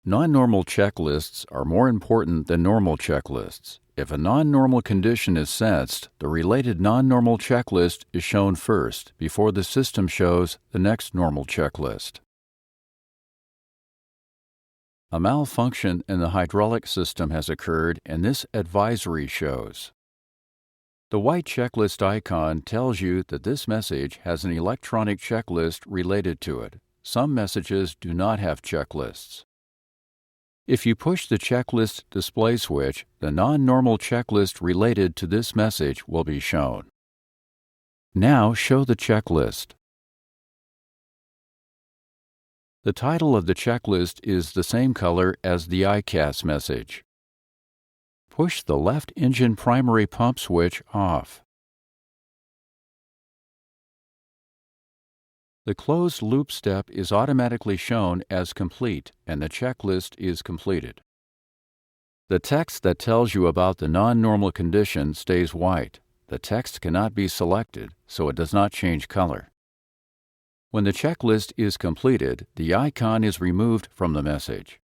Non-normal checklists are more important than normal checklists. If a non-normal condition is sensed, the related non-normal checklist is shown first before the system shows the next normal checklist. A malfunction in the hydraulic system has occurred and this advisory shows. The white checklist icon tells you that this message has an electronic checklist related to it. Some messages do not have checklists. If you push the checklist display switch, the non-normal checklist related to this message will be shown. Now show the checklist. The title of the checklist is the same color as the ICAS message. Push the left engine primary pump switch off. The closed loop step is automatically shown as complete and the checklist is completed. The text that tells you about the non-normal condition stays white. The text cannot be selected, so it does not change color. When the checklist is completed, the icon is removed from the message.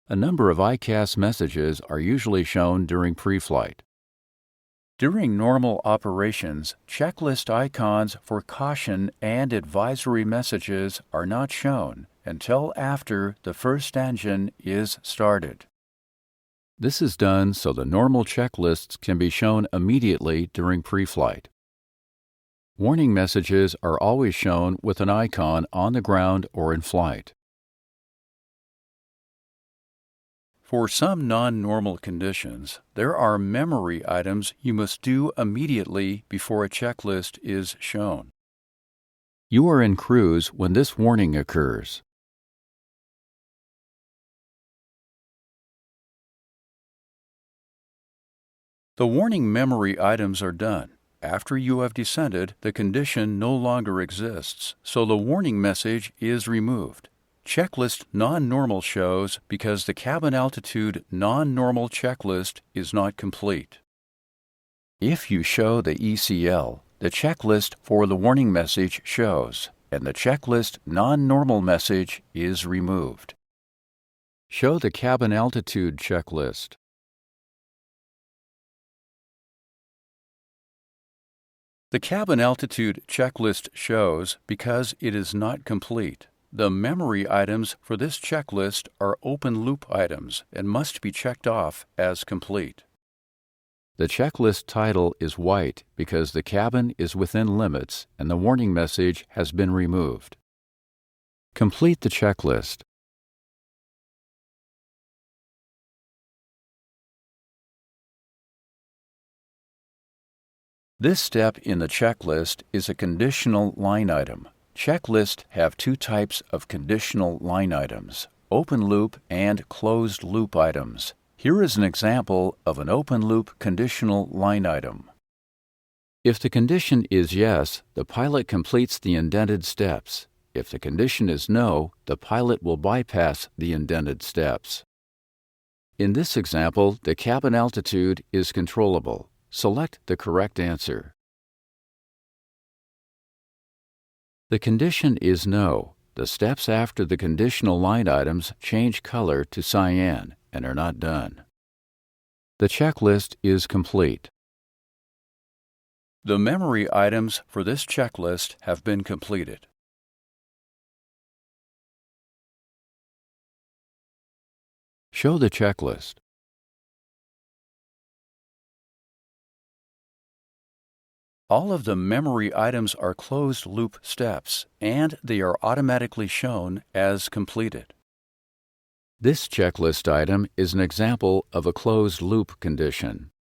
A number of ICAS messages are usually shown during pre-flight. During normal operations, checklist icons for caution and advisory messages are not shown until after the first engine is started. This is done so the normal checklists can be shown immediately during pre-flight. Warning messages are always shown with an icon on the ground or in flight. For some non-normal conditions, there are memory items you must do immediately before a checklist is shown. You are in cruise when this warning occurs. The warning memory items are done. After you have descended, the condition no longer exists, so the warning message is removed. Checklist non-normal shows because the cabin altitude non-normal checklist is not complete. If you show the ECL, the checklist for the warning message shows, and the checklist non-normal message is removed. Show the cabin altitude checklist. The cabin altitude checklist shows because it is not complete. The memory items for this checklist are open loop items and must be checked off as complete. The checklist title is white because the cabin is within limits and the warning message has been removed. Complete the checklist. This step in the checklist is a conditional line item. Checklists have two types of conditional line items, open loop and closed loop items. Here is an example of an open loop conditional line item. If the condition is yes, the pilot completes the indented steps. If the condition is no, the pilot will bypass the indented steps. In this example, the cabin altitude is controllable. Select the correct answer. The condition is no. The steps after the conditional line items change color to cyan and are not done. The checklist is complete. The memory items for this checklist have been completed. Show the checklist. All of the memory items are closed-loop steps, and they are automatically shown as completed. This checklist item is an example of a closed-loop condition.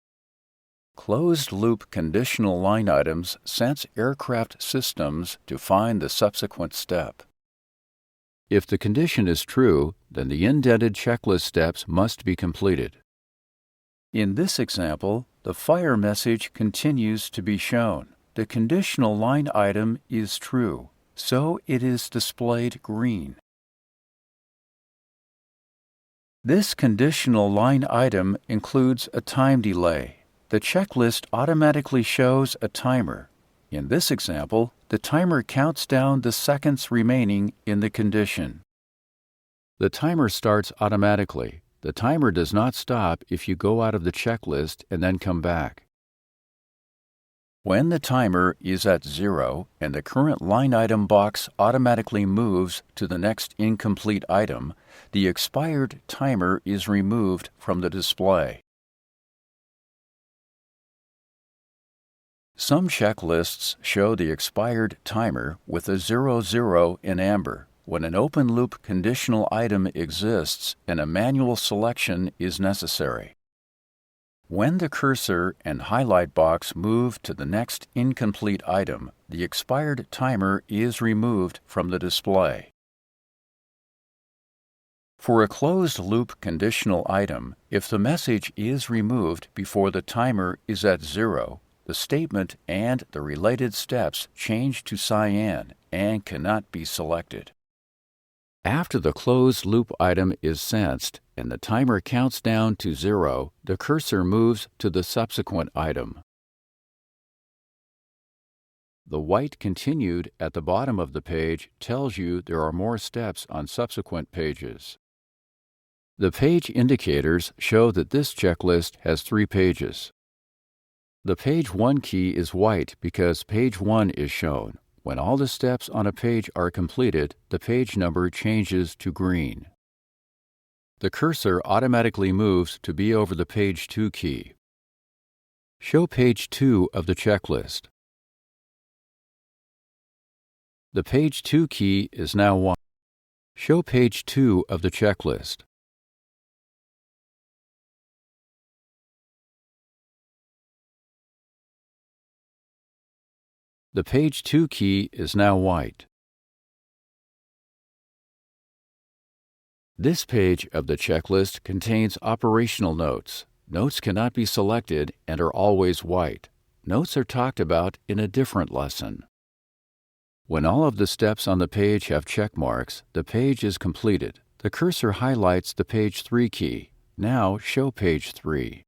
Closed-loop conditional line items sense aircraft systems to find the subsequent step. If the condition is true, then the indented checklist steps must be completed. In this example, the fire message continues to be shown. The conditional line item is true, so it is displayed green. This conditional line item includes a time delay. The checklist automatically shows a timer. In this example, the timer counts down the seconds remaining in the condition. The timer starts automatically. The timer does not stop if you go out of the checklist and then come back. When the timer is at 0 and the current line item box automatically moves to the next incomplete item, the expired timer is removed from the display. Some checklists show the expired timer with a 00 in amber when an open-loop conditional item exists and a manual selection is necessary. When the cursor and highlight box move to the next incomplete item, the expired timer is removed from the display. For a closed-loop conditional item, if the message is removed before the timer is at 0, the statement and the related steps change to cyan and cannot be selected. After the closed-loop item is sensed and the timer counts down to 0, the cursor moves to the subsequent item. The white continued at the bottom of the page tells you there are more steps on subsequent pages. The page indicators show that this checklist has 3 pages. The page 1 key is white because page 1 is shown. When all the steps on a page are completed, the page number changes to green. The cursor automatically moves to be over the page 2 key. Show page 2 of the checklist. The page 2 key is now white. Show page 2 of the checklist. The page 2 key is now white. This page of the checklist contains operational notes. Notes cannot be selected and are always white. Notes are talked about in a different lesson. When all of the steps on the page have check marks, the page is completed. The cursor highlights the page 3 key. Now show page 3.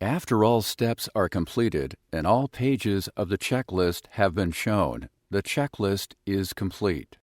After all steps are completed and all pages of the checklist have been shown, the checklist is complete.